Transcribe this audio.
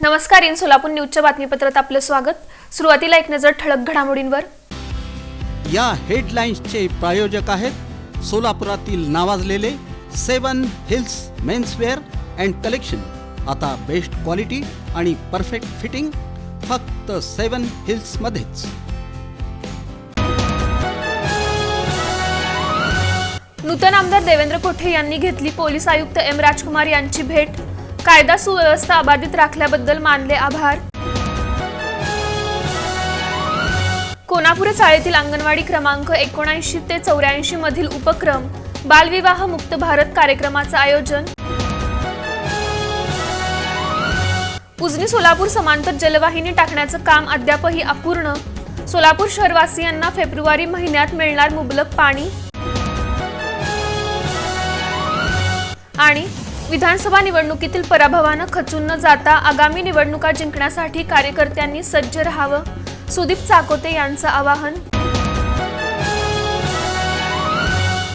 नमस्कार, इन सोलापूर न्यूजच्या बातमीपत्रात आपलं स्वागत। सुरुवातीला एक नजर ठळक घडामोडींवर। या हेडलाईन्सचे प्रायोजक आहेत सोलापुरातील नावाजलेले 7 हिल्स मेन्सवेअर अँड कलेक्शन। आता बेस्ट क्वालिटी आणि परफेक्ट फिटिंग फक्त 7 हिल्स मध्येच। नूतन आमदार देवेंद्र कोठे यांनी घेतली पोलीस आयुक्त एम राजकुमार यांची भेट। कायदा सुव्यवस्था अबाधित राखल्याबद्दल मानले आभार। कोनापुरे चाळीतील अंगणवाडी क्रमांक 79 ते 84 मधील उपक्रम बालविवाह मुक्त भारत कार्यक्रमाचे आयोजन। उजनी सोलापूर समांतर जलवाहिनी टाकण्याचे काम अद्यापही अपूर्ण। सोलापूर शहरवासियांना फेब्रुवारी महिन्यात मिळणार मुबलक पाणी। आणि विधानसभा निवडणुकीतील पराभवाने खचून न जाता आगामी निवडणुका जिंकण्यासाठी कार्यकर्त्यांनी सज्ज राहावं, सुदीप चाकोते यांचं आवाहन।